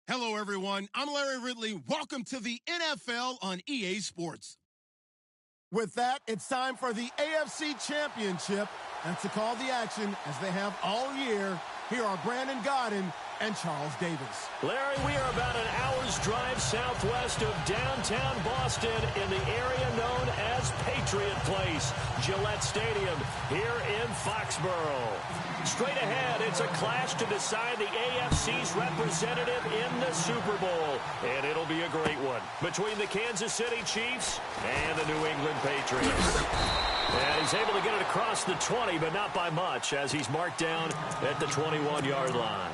Hello, everyone. I'm Larry Ridley. Welcome to the NFL on EA Sports. With that, it's time for the AFC Championship. And to call the action, as they have all year, here are Brandon Godden and Charles Davis. Larry, we are about an hour's drive southwest of downtown Boston in the area known as Patriot Place, Gillette Stadium, here in Foxborough. Straight ahead, it's a clash to decide the AFC's representative in the Super Bowl. And it'll be a great one between the Kansas City Chiefs and the New England Patriots. And he's able to get it across the 20, but not by much, as he's marked down at the 21-yard line.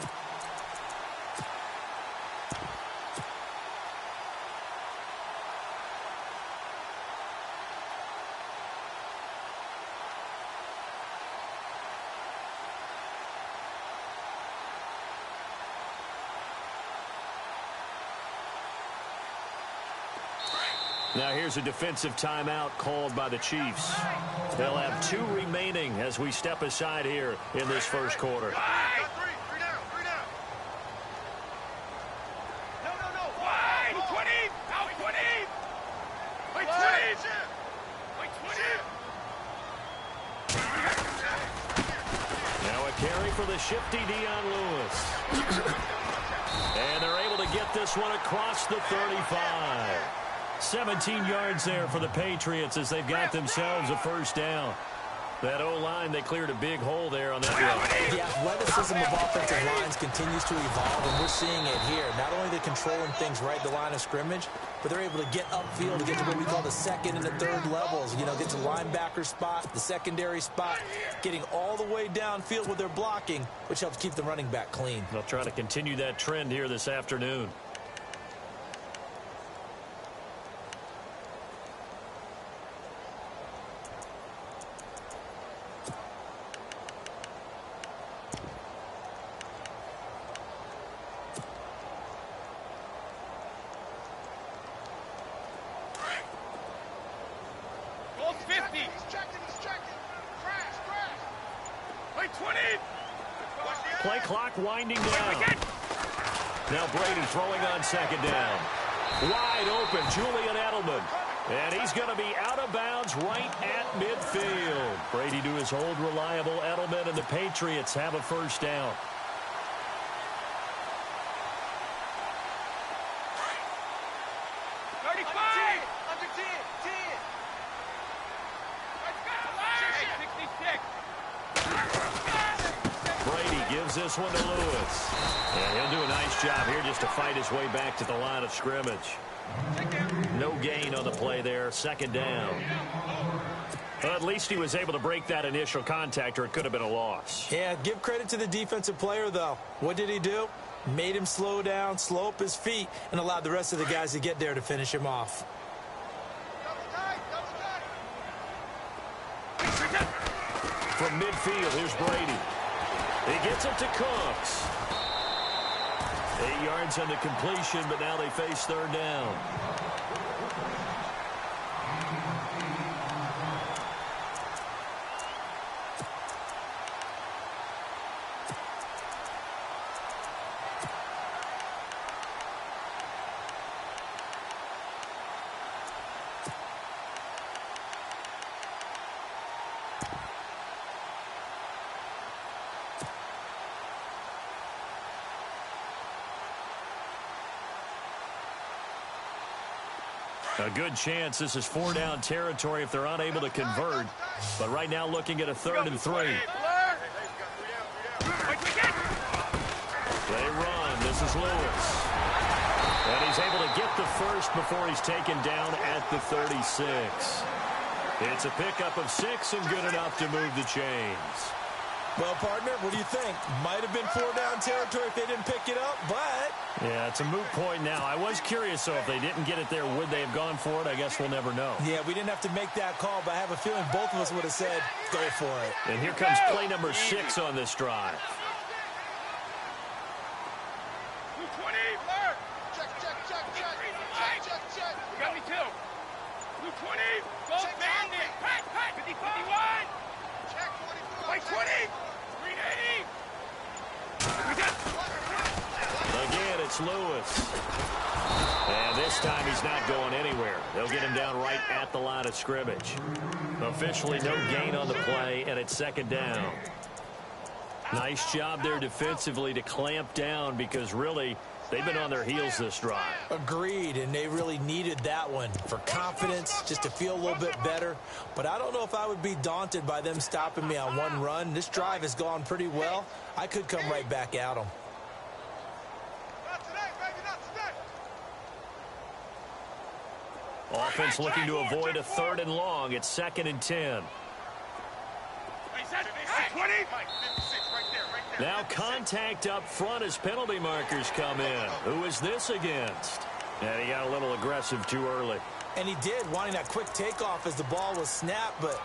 Now here's a defensive timeout called by the Chiefs. They'll have 2 remaining as we step aside here in this first quarter. Three down. No. Wide. 20. Out 20. Wait, 20. Wait, 20. Now a carry for the shifty Dion Lewis. And they're able to get this one across the 35. 17 yards there for the Patriots as they've got themselves a first down. That O-line, they cleared a big hole there on that run. The athleticism of offensive lines continues to evolve, and we're seeing it here. Not only are they controlling things right at the line of scrimmage, but they're able to get upfield to get to what we call the second and the third levels. You know, get to linebacker spot, the secondary spot, getting all the way downfield with their blocking, which helps keep the running back clean. They'll try to continue that trend here this afternoon. Play clock winding down. Now Brady throwing on second down. Wide open, Julian Edelman. And he's going to be out of bounds right at midfield. Brady to his old reliable Edelman, and the Patriots have a first down. This one to Lewis. And he'll do a nice job here just to fight his way back to the line of scrimmage. No gain on the play there. Second down. Well, at least he was able to break that initial contact, or it could have been a loss. Yeah, give credit to the defensive player, though. What did he do? Made him slow down, slow up his feet, and allowed the rest of the guys to get there to finish him off. From midfield, here's Brady. He gets it to Cooks. 8 yards on the completion, but now they face third down. A good chance this is 4-down territory if they're unable to convert. But right now looking at a 3rd and 3. They run. This is Lewis. And he's able to get the first before he's taken down at the 36. It's a pickup of 6 and good enough to move the chains. Well, partner, what do you think? Might have been 4-down territory if they didn't pick it up, but... Yeah, it's a moot point now. I was curious, though, if they didn't get it there, would they have gone for it? I guess we'll never know. Yeah, we didn't have to make that call, but I have a feeling both of us would have said, go for it. And here comes play number 6 on this drive. Got me too. Blue 20. Go bandit. Pat. 50, 51. Check 44. White 20. 380. It's Lewis. And this time he's not going anywhere. They'll get him down right at the line of scrimmage. Officially no gain on the play, and it's second down. Nice job there defensively to clamp down because really they've been on their heels this drive. Agreed, and they really needed that one for confidence, just to feel a little bit better. But I don't know if I would be daunted by them stopping me on one run. This drive has gone pretty well. I could come right back at them. Offense looking to avoid a 3rd and long. It's 2nd and 10. Now contact up front as penalty markers come in. Who is this against? And he got a little aggressive too early. And he did, wanting that quick takeoff as the ball was snapped. But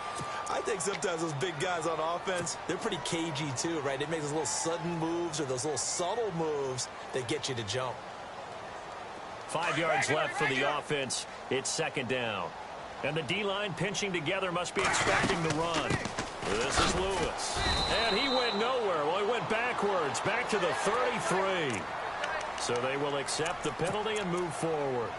I think sometimes those big guys on offense, they're pretty cagey too, right? They make those little sudden moves or those little subtle moves that get you to jump. 5 yards left for the offense. It's 2nd down. And the D-line pinching together must be expecting the run. This is Lewis. And he went nowhere. Well, he went backwards, back to the 33. So they will accept the penalty and move forward.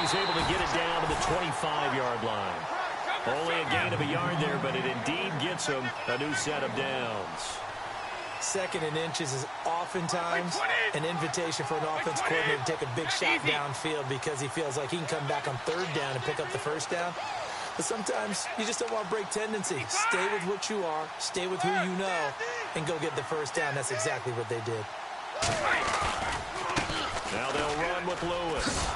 Able to get it down to the 25-yard line. Only a gain of a yard there, but it indeed gets him a new set of downs. 2nd and inches is oftentimes an invitation for an offense coordinator to take a big shot downfield because he feels like he can come back on 3rd down and pick up the 1st down. But sometimes you just don't want to break tendency. Stay with what you are, stay with who you know, and go get the 1st down. That's exactly what they did. Now they'll run with Lewis.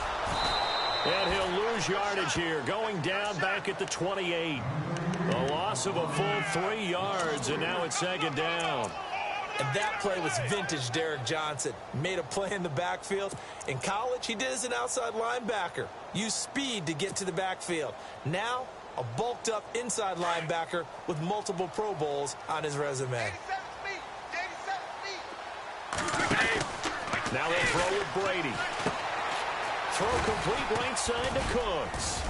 And he'll lose yardage here, going down back at the 28. A loss of a full 3 yards, and now it's 2nd down. And that play was vintage Derek Johnson. Made a play in the backfield. In college, he did as an outside linebacker. Used speed to get to the backfield. Now, a bulked-up inside linebacker with multiple Pro Bowls on his resume. Now they'll throw with Brady. Throw complete right side to Cooks.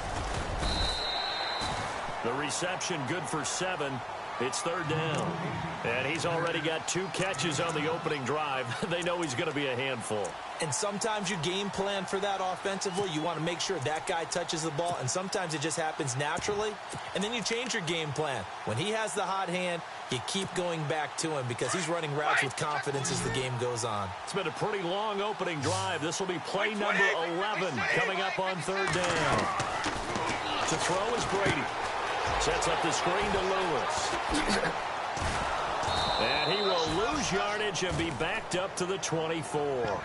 The reception good for 7. It's 3rd down. And he's already got 2 catches on the opening drive. They know he's going to be a handful. And sometimes you game plan for that offensively. You want to make sure that guy touches the ball. And sometimes it just happens naturally. And then you change your game plan. When he has the hot hand, you keep going back to him because he's running routes with confidence as the game goes on. It's been a pretty long opening drive. This will be play number 11 coming up on 3rd down. To throw is Brady. Sets up the screen to Lewis. And he will lose yardage and be backed up to the 24.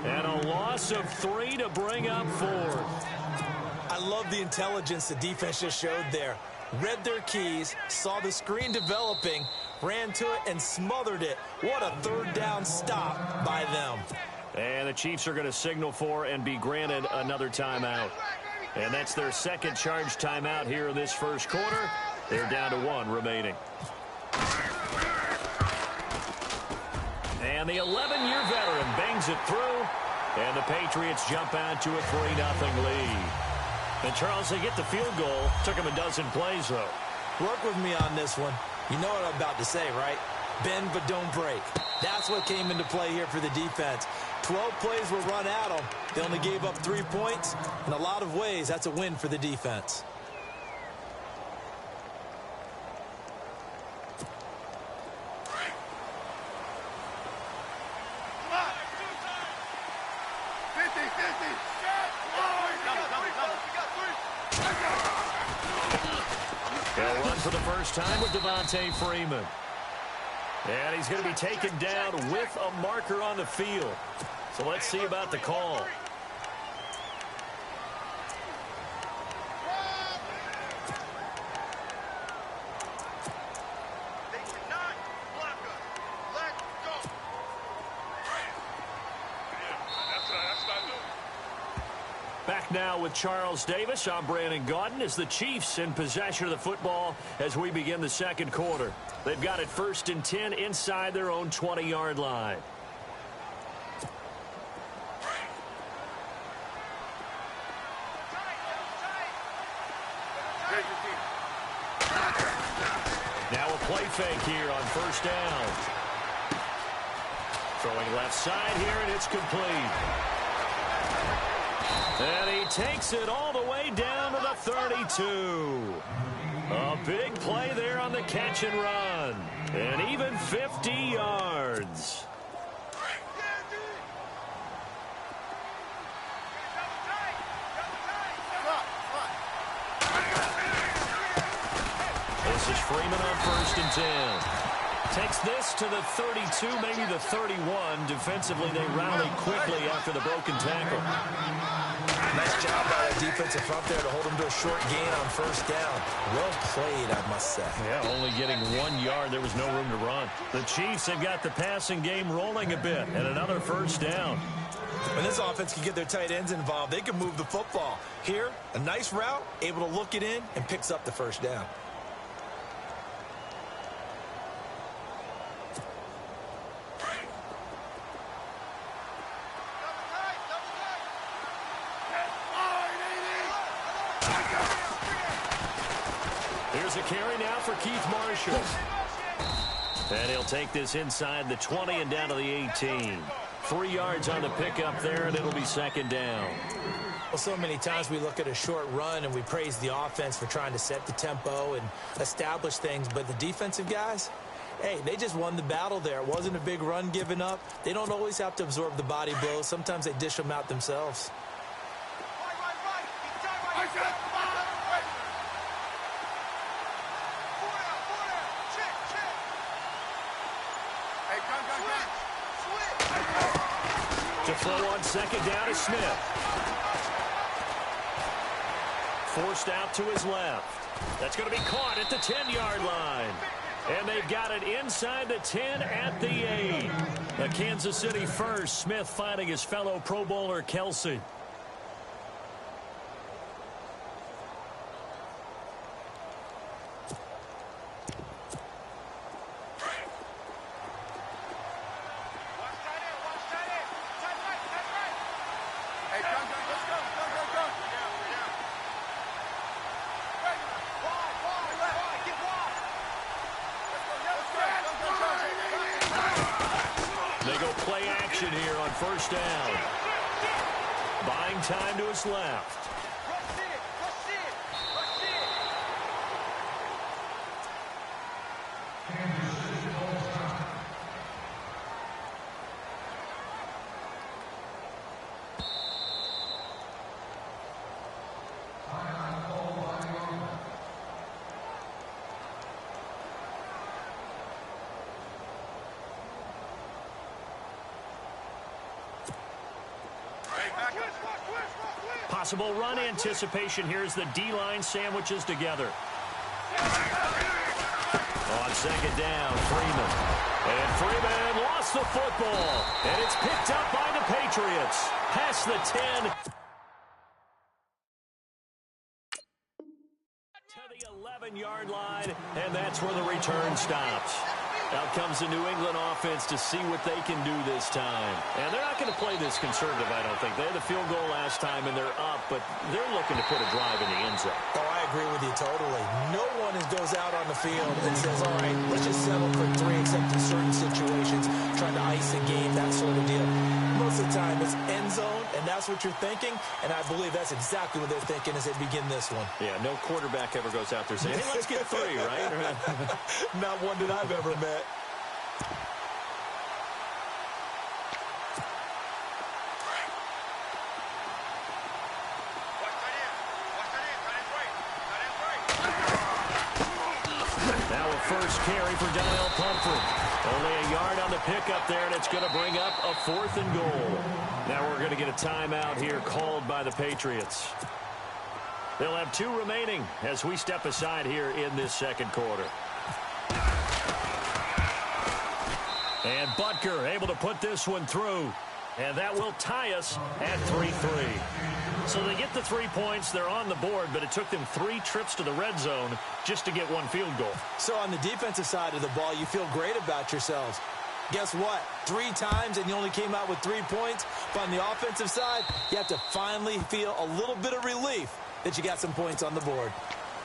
And a loss of 3 to bring up 4th. I love the intelligence the defense just showed there. Read their keys, saw the screen developing, ran to it, and smothered it. What a 3rd down stop by them. And the Chiefs are going to signal for and be granted another timeout. And that's their 2nd charge timeout here in this 1st quarter. They're down to 1 remaining. And the 11-year veteran bangs it through. And the Patriots jump out to a 3-0 lead. And Charles, they get the field goal. Took them a dozen plays, though. Work with me on this one. You know what I'm about to say, right? Bend but don't break. That's what came into play here for the defense. 12 plays were run at them. They only gave up 3 points. In a lot of ways, that's a win for the defense. They'll run for the first time with Devontae Freeman. And he's going to be taken down with a marker on the field. So let's see about the call. Back Now with Charles Davis, I'm Brandon Gaudin as the Chiefs in possession of the football as we begin the second quarter. They've got it 1st and 10 inside their own 20-yard line. Now a play fake here on 1st down. Throwing left side here, and it's complete. And he takes it all the way down to the 32. A big play there on the catch and run. And even 50 yards. This is Freeman on 1st and 10. Takes this to the 32, maybe the 31. Defensively, they rally quickly after the broken tackle. Nice job by the defensive front there to hold him to a short gain on 1st down. Well played, I must say. Yeah, only getting 1 yard. There was no room to run. The Chiefs have got the passing game rolling a bit, and another 1st down. When this offense can get their tight ends involved, they can move the football. Here, a nice route, able to look it in, and picks up the 1st down. Here's a carry now for Keith Marshall. And he'll take this inside the 20 and down to the 18. 3 yards on the pickup there, and it'll be 2nd down. Well, so many times we look at a short run and we praise the offense for trying to set the tempo and establish things, but the defensive guys, hey, they just won the battle there. It wasn't a big run given up. They don't always have to absorb the body blows. Sometimes they dish them out themselves. To throw on 2nd down is Smith. Forced out to his left. That's going to be caught at the 10-yard line. And they've got it inside the 10 at the 8. A Kansas City first. Smith finding his fellow Pro Bowler Kelsey. They go play action here on 1st down. Buying time to his left. Possible run anticipation here as the D-line sandwiches together. On 2nd down, Freeman. And Freeman lost the football. And it's picked up by the Patriots. Past the 10. To the 11-yard line. And that's where the return stops. Out comes the New England offense to see what they can do this time. And they're not going to play this conservative, I don't think. They had the field goal last time, and they're up, but they're looking to put a drive in the end zone. Oh, I agree with you totally. No one goes out on the field and says, all right, let's just settle for 3 except in certain situations, trying to ice a game, that sort of deal. Most of the time, it's end zone, and that's what you're thinking, and I believe that's exactly what they're thinking as they begin this one. Yeah, no quarterback ever goes out there saying, hey, let's get 3, right? Not one that I've ever met. Now a first carry for Donnell Pumphrey. Only a yard on the pickup there, and it's going to bring up a 4th and goal. Now we're going to get a timeout here called by the Patriots. They'll have 2 remaining as we step aside here in this second quarter. And Butker able to put this one through. And that will tie us at 3-3. So they get the 3 points. They're on the board, but it took them 3 trips to the red zone just to get 1 field goal. So on the defensive side of the ball, you feel great about yourselves. Guess what? 3 times and you only came out with 3 points. But on the offensive side, you have to finally feel a little bit of relief that you got some points on the board.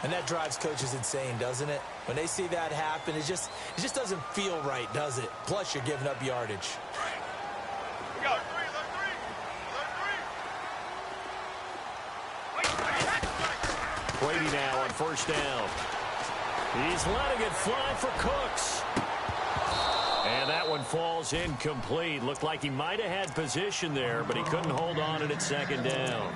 And that drives coaches insane, doesn't it? When they see that happen, it just doesn't feel right, does it? Plus, you're giving up yardage. Go. Brady now on first down. He's letting it fly for Cooks. And that one falls incomplete. Looked like he might have had position there, but he couldn't hold on at second down.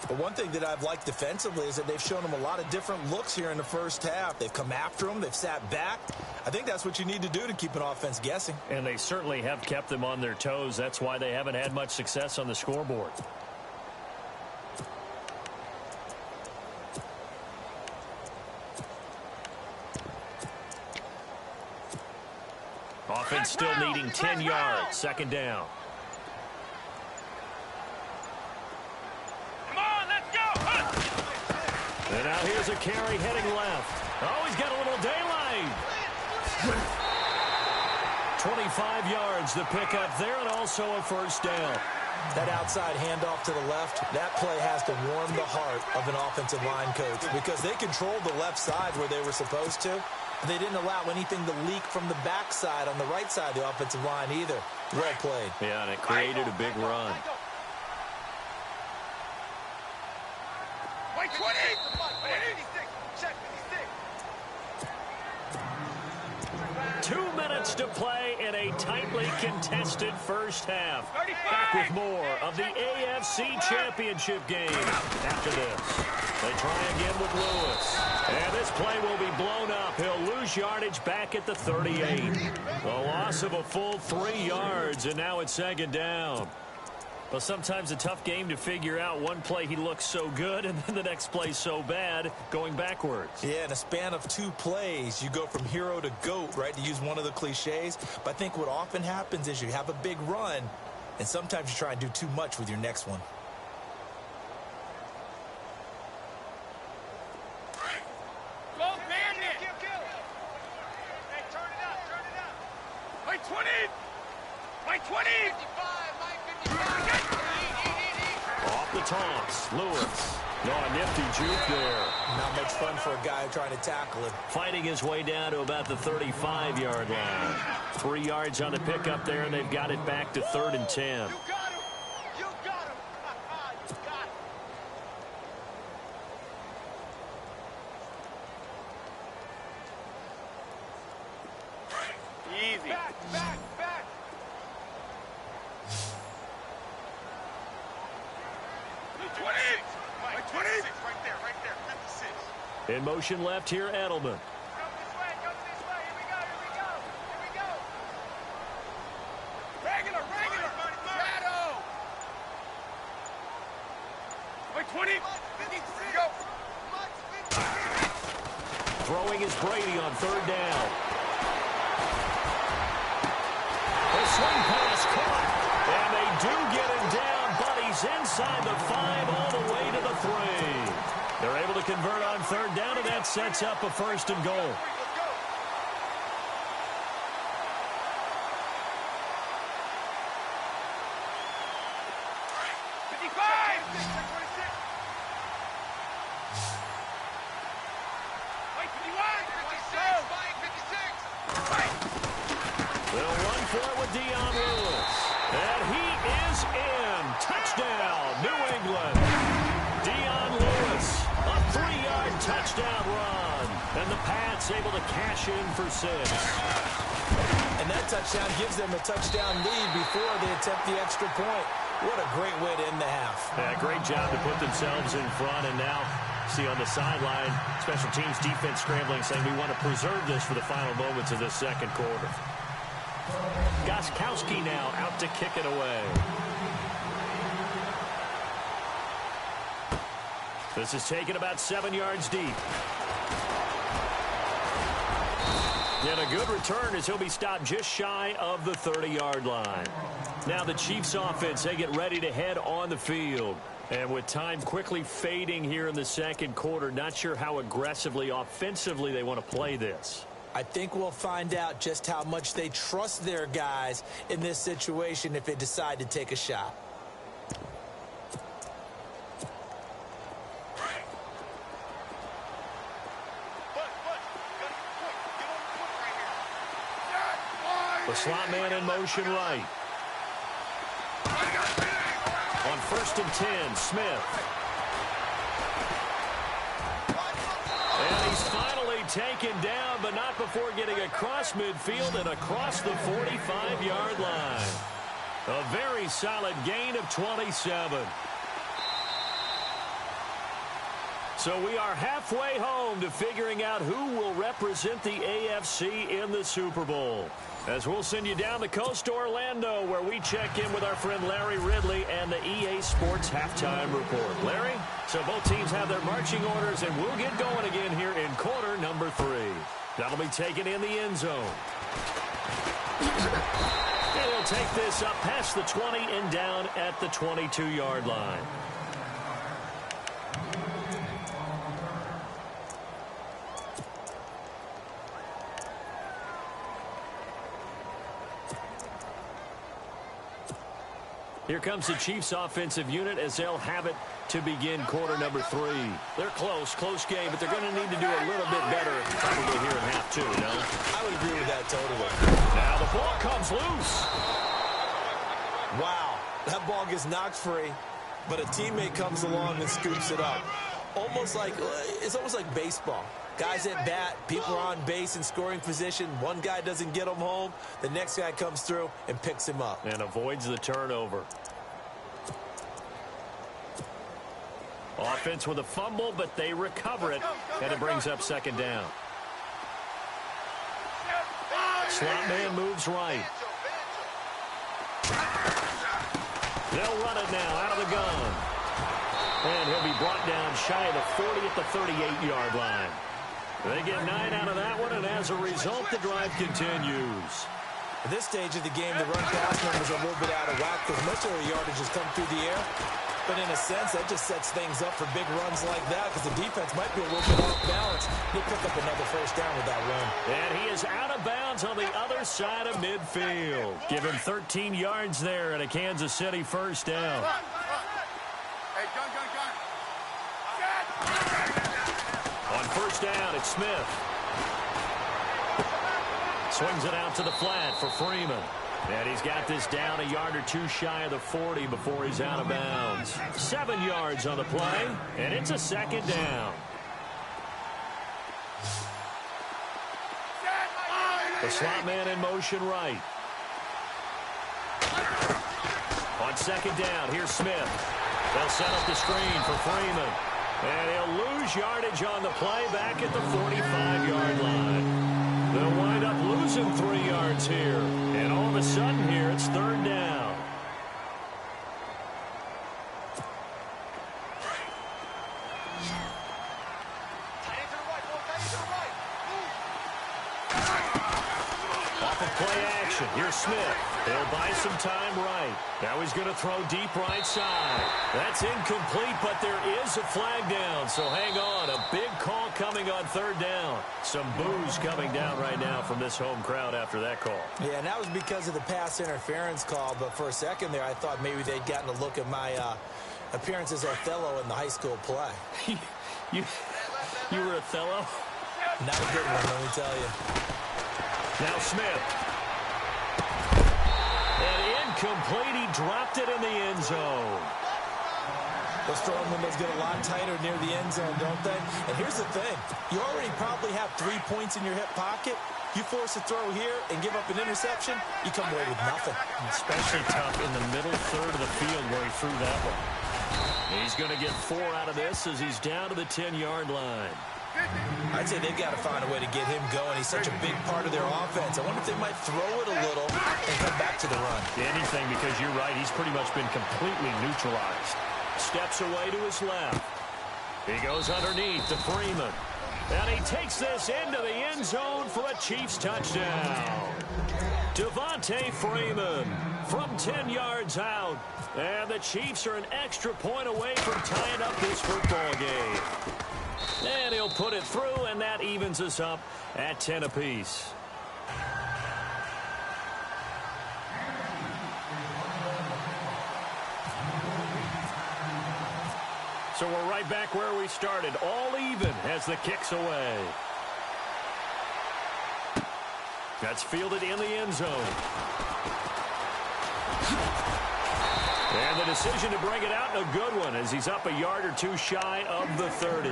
But one thing that I've liked defensively is that they've shown him a lot of different looks here in the first half. They've come after him. They've sat back. I think that's what you need to do to keep an offense guessing. And they certainly have kept them on their toes. That's why they haven't had much success on the scoreboard. Offense still needing 10 yards. Second down. Come on, let's go. And now here's a carry heading left. Oh, he's got a little daylight. 25 yards the pickup there, and also a first down. That outside handoff to the left, that play has to warm the heart of an offensive line coach because they controlled the left side where they were supposed to. They didn't allow anything to leak from the backside on the right side of the offensive line either. Well played. Yeah, and it created a big run. Wait, 20. 56. Check 56. 2 minutes to play in a tightly contested first half. Back with more of the AFC Championship game after this. They try again with Lewis. And this play will be blown up. He'll lose yardage back at the 38. A loss of a full 3 yards, and now it's second down. Well, sometimes a tough game to figure out. One play he looks so good, and then the next play so bad, going backwards. Yeah, in a span of 2 plays, you go from hero to GOAT, right, to use one of the cliches. But I think what often happens is you have a big run, and sometimes you try and do too much with your next one. Go, Bandit. Hey, turn it up. Wait, 20. Wait, 20. 55. Off the toss, Lewis. No, a nifty juke there. Not much fun for a guy trying to tackle him. Fighting his way down to about the 35-yard line. 3 yards on the pickup there, and they've got it back to 3rd and 10. You got him. You got him. You got him. Easy. Back. 20. 20. Right there. 56. In motion left here, Edelman. Go this way. Here we go. Regular. Shadow. Wait, 20. 56. Go. Throwing is Brady on 3rd down. The swing pass caught. And they do get him down, but he's inside the 5 all the way to the 3. They're able to convert on 3rd down, and that sets up a 1st and goal. They'll run for it with Dion Lewis. And he is in. Touchdown, New England. Dion Lewis, a 3-yard touchdown run. And the Pats able to cash in for 6. And that touchdown gives them a touchdown lead before they attempt the extra point. What a great way to end the half. Yeah, great job to put themselves in front. And now, see on the sideline, special teams defense scrambling, saying we want to preserve this for the final moments of this second quarter. Gostkowski now out to kick it away. This is taken about 7 yards deep. And a good return as he'll be stopped just shy of the 30-yard line. Now the Chiefs offense, they get ready to head on the field. And with time quickly fading here in the second quarter, not sure how aggressively, offensively they want to play this. I think we'll find out just how much they trust their guys in this situation if they decide to take a shot. The slot man in motion right. On 1st and 10, Smith. And he's finally taken down, but not before getting across midfield and across the 45-yard line. A very solid gain of 27. So we are halfway home to figuring out who will represent the AFC in the Super Bowl. As we'll send you down the coast to Orlando, where we check in with our friend Larry Ridley and the EA Sports Halftime Report. Larry, so both teams have their marching orders, and we'll get going again here in quarter number 3. That'll be taken in the end zone. And he'll take this up past the 20 and down at the 22-yard line. Here comes the Chiefs offensive unit as they'll have it to begin quarter number 3. They're close game, but they're going to need to do a little bit better probably here in half 2, no? I would agree with that totally. Now the ball comes loose. Wow, that ball gets knocked free, but a teammate comes along and scoops it up. It's almost like baseball. Guys at bat, people are on base in scoring position. One guy doesn't get him home. The next guy comes through and picks him up. And avoids the turnover. Offense with a fumble, but they recover it, and it brings up 2nd down. Slot man moves right. They'll run it now out of the gun. And he'll be brought down shy of the 40 at the 38-yard line. They get 9 out of that one, and as a result, the drive continues. At this stage of the game, the run-pass numbers are a little bit out of whack because much of their yardage has come through the air. But in a sense, that just sets things up for big runs like that because the defense might be a little bit off balance. He'll pick up another 1st down with that run. And he is out of bounds on the other side of midfield. Give him 13 yards there and a Kansas City 1st down. Hey, gun. On 1st down, it's Smith. Swings it out to the flat for Freeman. And he's got this down a yard or 2 shy of the 40 before he's out of bounds. 7 yards on the play, and it's a 2nd down. The slot man in motion right. On 2nd down, here's Smith. They'll set up the screen for Freeman. And he'll lose yardage on the play back at the 45-yard line. They'll wind up losing 3 yards here. And all of a sudden here, it's 3rd down. Off of play action, here's Smith. He'll buy some time right. Now he's going to throw deep right side. That's incomplete, but there is a flag down, so hang on. A big call coming on 3rd down. Some boos coming down right now from this home crowd after that call. Yeah, and that was because of the pass interference call, but for a second there, I thought maybe they'd gotten a look at my appearance as Othello in the high school play. You were Othello? Not a good one, let me tell you. Now Smith. And incomplete. He dropped it in the end zone. Those throwing windows get a lot tighter near the end zone, don't they? And here's the thing. You already probably have 3 points in your hip pocket. You force a throw here and give up an interception, you come away with nothing. Especially tough in the middle 3rd of the field where he threw that one. He's going to get 4 out of this as he's down to the 10-yard line. I'd say they've got to find a way to get him going. He's such a big part of their offense. I wonder if they might throw it a little and come back to the run. Anything, because you're right. He's pretty much been completely neutralized. Steps away to his left. He goes underneath to Freeman. And he takes this into the end zone for a Chiefs touchdown. Devontae Freeman from 10 yards out. And the Chiefs are an extra point away from tying up this football game. And he'll put it through, and that evens us up at 10 apiece. So we're right back where we started, all even as the kick's away. That's fielded in the end zone. And the decision to bring it out, and a good one, as he's up a yard or two shy of the 30.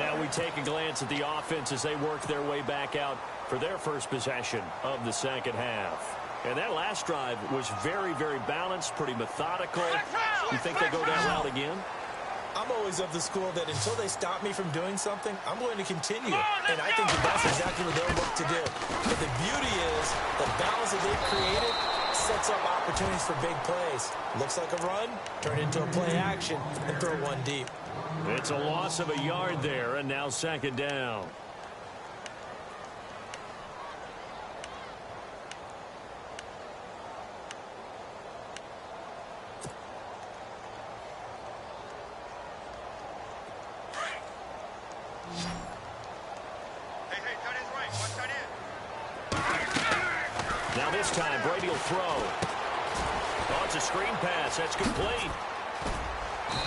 Now we take a glance at the offense as they work their way back out for their first possession of the second half. And that last drive was very, very balanced, pretty methodical. You think they go that route again? I'm always of the school that until they stop me from doing something, I'm going to continue. And I think that's exactly what they'll look to do. But the beauty is the balance that they've created sets up opportunities for big plays. Looks like a run, turn into a play action, and throw one deep. It's a loss of a yard there, and now second down. Now this time, Brady will throw. Oh, it's a screen pass. That's complete.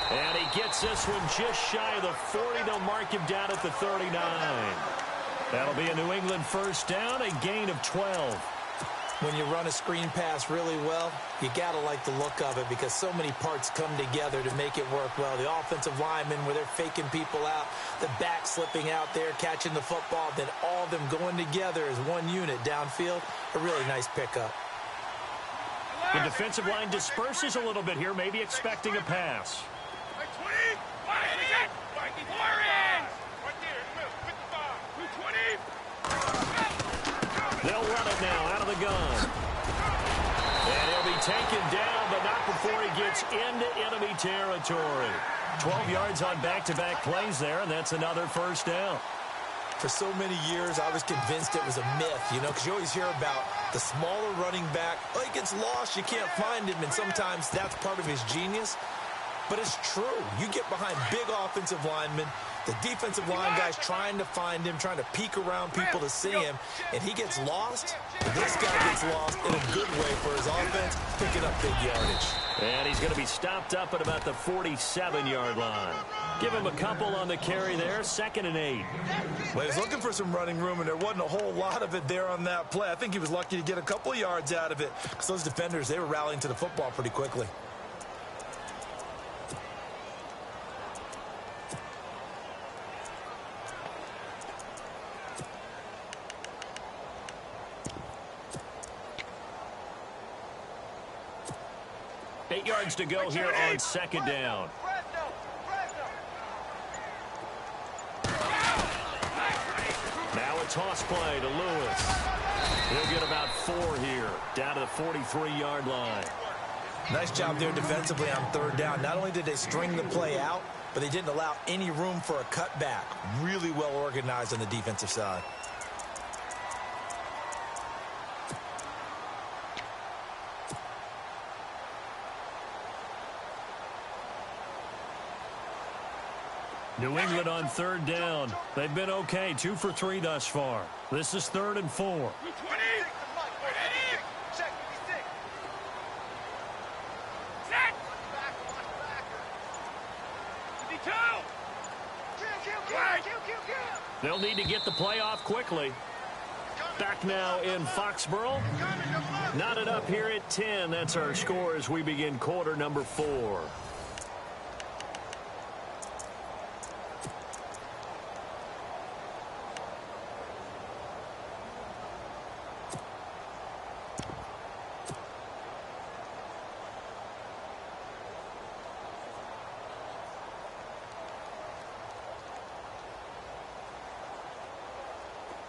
And he gets this one just shy of the 40. They'll mark him down at the 39. That'll be a New England first down, a gain of 12. When you run a screen pass really well, you got to like the look of it because so many parts come together to make it work well. The offensive linemen, where they're faking people out, the back slipping out there, catching the football, then all of them going together as one unit downfield. A really nice pickup. The defensive line disperses a little bit here, maybe expecting a pass. They'll run it now out of the gun. And he'll be taken down, but not before he gets into enemy territory. 12 yards on back-to-back plays there, and that's another first down. For so many years, I was convinced it was a myth, you know, because you always hear about the smaller running back. Oh, he gets lost, you can't find him, and sometimes that's part of his genius. But it's true. You get behind big offensive linemen, the defensive line guys trying to find him, trying to peek around people to see him, and he gets lost. This guy gets lost in a good way for his offense, picking up big yardage. And he's going to be stopped up at about the 47-yard line. Give him a couple on the carry there, 2nd and 8. Well, he was looking for some running room, and there wasn't a whole lot of it there on that play. I think he was lucky to get a couple of yards out of it because those defenders, they were rallying to the football pretty quickly. Eight yards to go here on second down. Now a toss play to Lewis. He'll get about 4 here, down to the 43-yard line. Nice job there defensively on third down. Not only did they string the play out, but they didn't allow any room for a cutback. Really well organized on the defensive side. New England on third down. They've been okay, 2 for 3 thus far. This is 3rd and 4. They'll need to get the play off quickly. Back now in Foxborough. Knotted up here at 10. That's our score as we begin quarter number 4.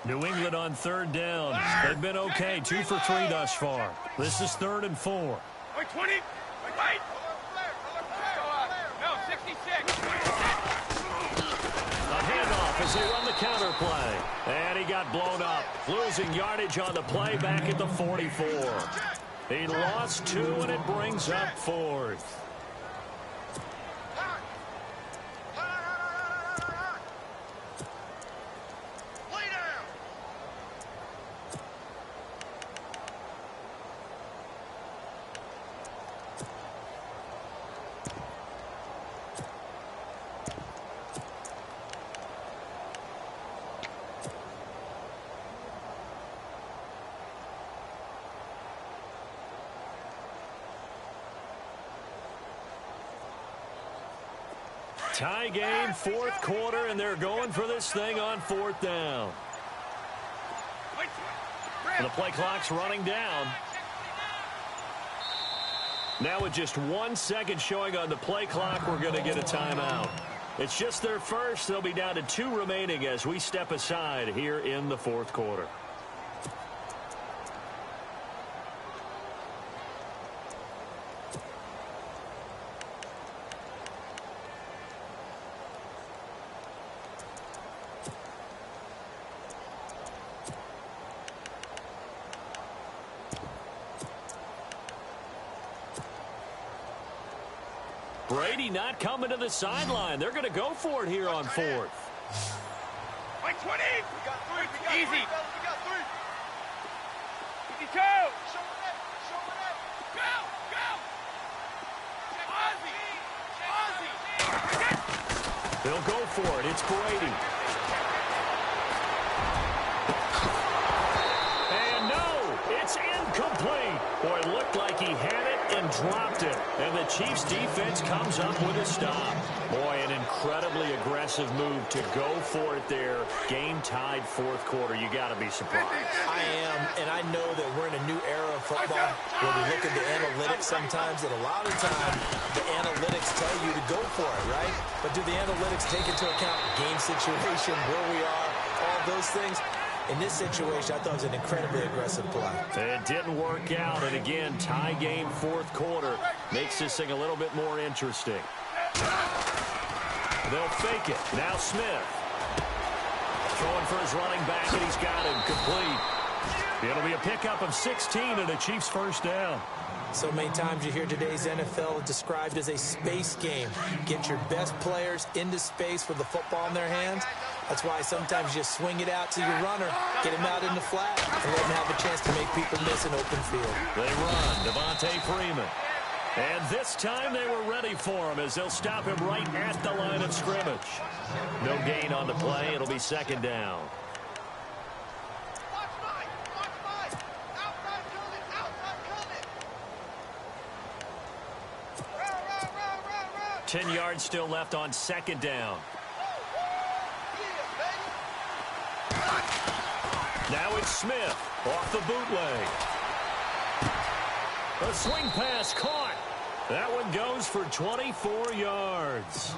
New England on third down. They've been okay, 2 for 3 thus far. This is 3rd and 4. Wait, 20. Wait. No, 66. A handoff off as they run the counter play. And he got blown up, losing yardage on the play back at the 44. He lost 2, and it brings up 4th. Tie game, 4th quarter, and they're going for this thing on 4th down. The play clock's running down. Now with just 1 second showing on the play clock, we're going to get a timeout. It's just their first. They'll be down to 2 remaining as we step aside here in the 4th quarter. Brady not coming to the sideline. They're going to go for it here on 4th. Like 20. We got 3. Easy. We got 3. 52. Show it. Go. Ozzie. They'll go for it. It's Brady. And no, it's incomplete. Boy, it looked like he had it and dropped it. And the Chiefs defense comes up with a stop. Boy, an incredibly aggressive move to go for it there. Game tied 4th quarter. You got to be surprised. I am, and I know that we're in a new era of football where we look at the analytics sometimes, and a lot of the time the analytics tell you to go for it, right? But do the analytics take into account game situation, where we are, all those things? In this situation, I thought it was an incredibly aggressive play. It didn't work out, and again, tie game 4th quarter makes this thing a little bit more interesting. They'll fake it. Now Smith. Throwing for his running back, and he's got him complete. It'll be a pickup of 16 and a Chiefs first down. So many times you hear today's NFL described as a space game. Get your best players into space with the football in their hands. That's why sometimes you swing it out to your runner, get him out in the flat, and let him have a chance to make people miss an open field. They run. Devontae Freeman. And this time they were ready for him as they'll stop him right at the line of scrimmage. No gain on the play. It'll be 2nd down. 10 yards still left on 2nd down. Now it's Smith off the bootleg. A swing pass caught. That one goes for 24 yards.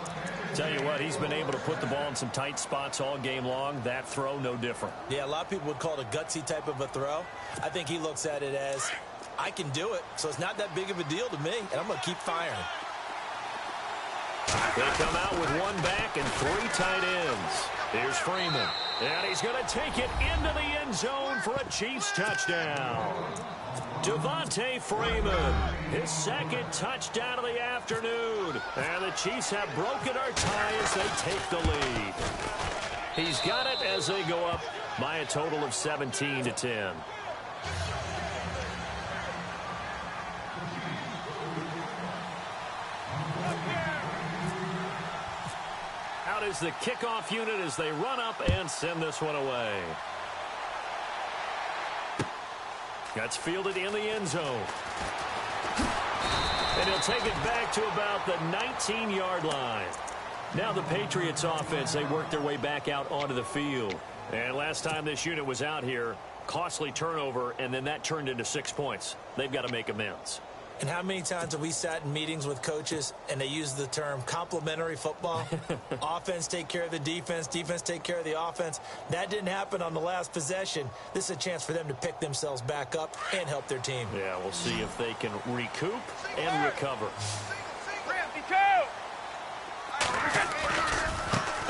Tell you what, he's been able to put the ball in some tight spots all game long. That throw, no different. Yeah, a lot of people would call it a gutsy type of a throw. I think he looks at it as, I can do it, so it's not that big of a deal to me, and I'm going to keep firing. They come out with 1 back and 3 tight ends. Here's Freeman. And he's going to take it into the end zone for a Chiefs touchdown. Devontae Freeman, his 2nd touchdown of the afternoon. And the Chiefs have broken our tie as they take the lead. He's got it as they go up by a total of 17-10. Out is the kickoff unit as they run up and send this one away. That's fielded in the end zone. And he'll take it back to about the 19-yard line. Now the Patriots offense, they work their way back out onto the field. And last time this unit was out here, costly turnover, and then that turned into 6 points. They've got to make amends. And how many times have we sat in meetings with coaches and they use the term complementary football? Offense take care of the defense, defense take care of the offense. That didn't happen on the last possession. This is a chance for them to pick themselves back up and help their team. Yeah, we'll see if they can recoup and recover.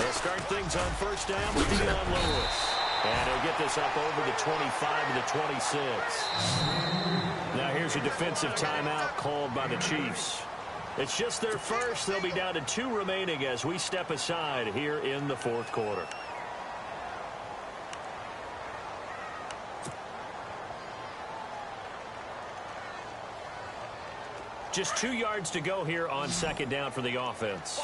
They'll start things on first down with Dion Lewis. And he'll get this up over the 25 to the 26. Now here's a defensive timeout called by the Chiefs. It's just their first. They'll be down to 2 remaining as we step aside here in the fourth quarter. Just 2 yards to go here on second down for the offense.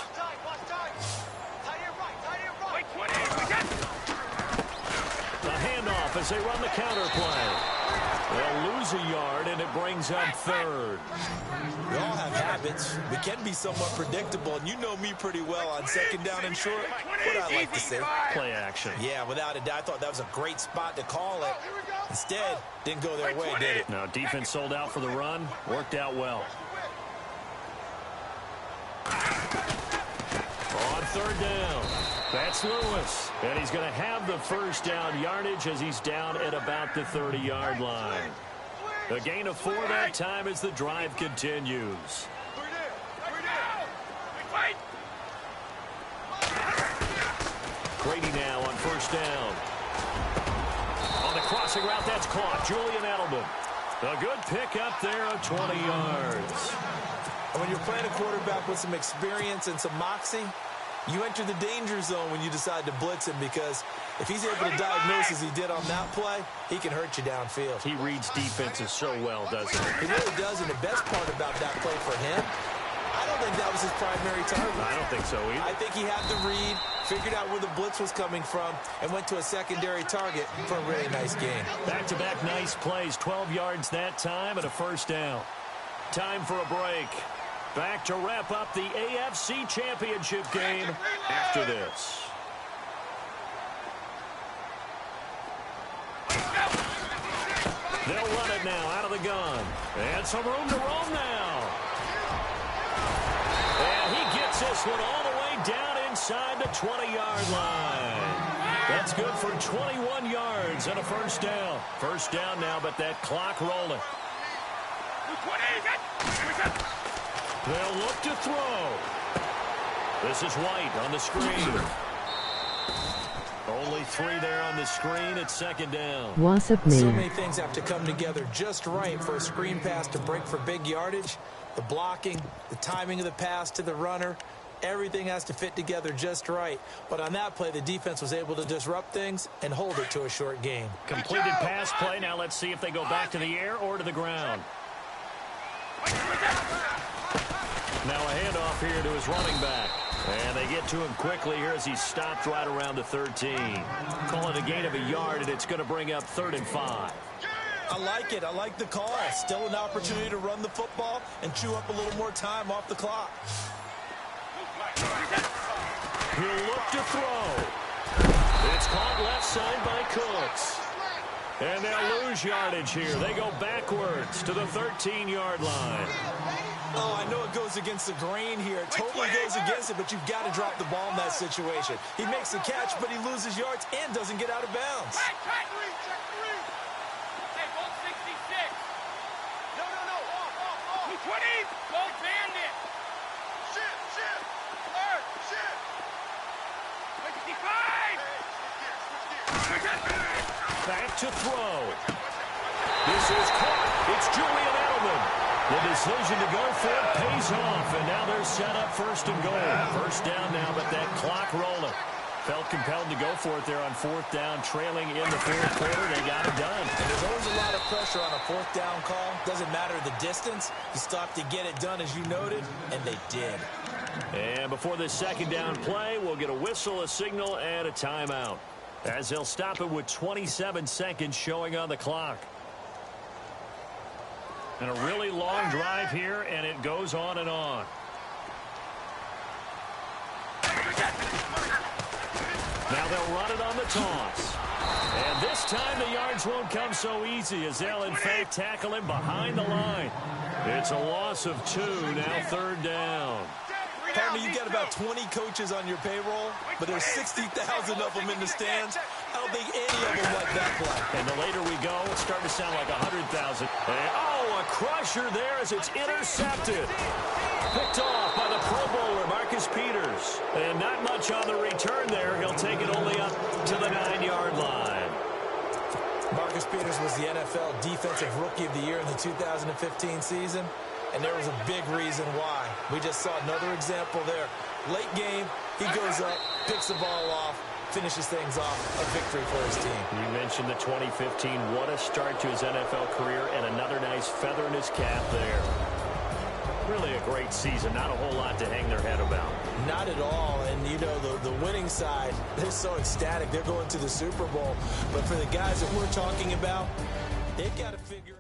A handoff as they run the counter play. They'll lose a yard, and it brings up third. We all have habits. We can be somewhat predictable, and you know me pretty well on second down and short. What I like to say. Play action. Yeah, without a doubt. I thought that was a great spot to call it. Instead, didn't go their way, did it? Now, defense sold out for the run. Worked out well. On third down, that's Lewis. And he's going to have the first down yardage as he's down at about the 30-yard line. A gain of 4 that time as the drive continues. Brady now on first down. On the crossing route, that's caught. Julian Edelman. A good pick up there of 20 yards. When you're playing a quarterback with some experience and some moxie, you enter the danger zone when you decide to blitz him, because if he's able to diagnose as he did on that play, he can hurt you downfield. He reads defenses so well, doesn't he? He really does, and the best part about that play for him, I don't think that was his primary target. I don't think so either. I think he had the read, figured out where the blitz was coming from, and went to a secondary target for a really nice game. Back-to-back nice plays, 12 yards that time and a first down. Time for a break. Back to wrap up the AFC Championship game after this. They'll run it now out of the gun. And some room to roam now. And he gets this one all the way down inside the 20-yard line. That's good for 21 yards and a first down. First down now, but that clock rolling. They'll look to throw. This is White on the screen. Only 3 there on the screen at second down. What's up, man? So many things have to come together just right for a screen pass to break for big yardage. The blocking, the timing of the pass to the runner, everything has to fit together just right. But on that play, the defense was able to disrupt things and hold it to a short game. Completed pass play. Now let's see if they go back to the air or to the ground. Now a handoff here to his running back. And they get to him quickly here as he's stopped right around the 13. Call it a gain of a yard, and it's going to bring up 3rd and 5. I like it. I like the call. Still an opportunity to run the football and chew up a little more time off the clock. He'll look to throw. It's caught left side by Cooks. And they'll lose yardage here. They go backwards to the 13-yard line. Oh, I know it goes against the grain here. It totally goes against it, but you've got to drop the ball in that situation. He makes the catch, but he loses yards and doesn't get out of bounds. Hey, 166. No. Off. 20. Go bandit. Shift. Alert, shift. 65. Back to throw. This is caught. It's Julian Edelman. The decision to go for it pays off, and now they're set up 1st and goal. First down now, but that clock rolling. Felt compelled to go for it there on 4th down, trailing in the 4th quarter. They got it done. And there's always a lot of pressure on a 4th down call. Doesn't matter the distance. You stop to get it done, as you noted, and they did. And before this second down play, we'll get a whistle, a signal, and a timeout, as they'll stop it with 27 seconds showing on the clock. And a really long drive here, and it goes on and on. Now they'll run it on the toss. And this time the yards won't come so easy, as they'll in fact tackle him behind the line. It's a loss of 2, now 3rd down. Partner, you've got about 20 coaches on your payroll, but there's 60,000 of them in the stands. I don't think any of them like that play. And the later we go, it's starting to sound like 100,000. And, oh, a crusher there as it's intercepted. Picked off by the Pro Bowler, Marcus Peters. And not much on the return there. He'll take it only up to the 9-yard line. Marcus Peters was the NFL Defensive Rookie of the Year in the 2015 season, and there was a big reason why. We just saw another example there. Late game, he goes up, picks the ball off, finishes things off, a victory for his team. You mentioned the 2015. What a start to his NFL career, and another nice feather in his cap there. Really a great season. Not a whole lot to hang their head about. Not at all. And, you know, the winning side, they're so ecstatic. They're going to the Super Bowl. But for the guys that we're talking about, they've got to figure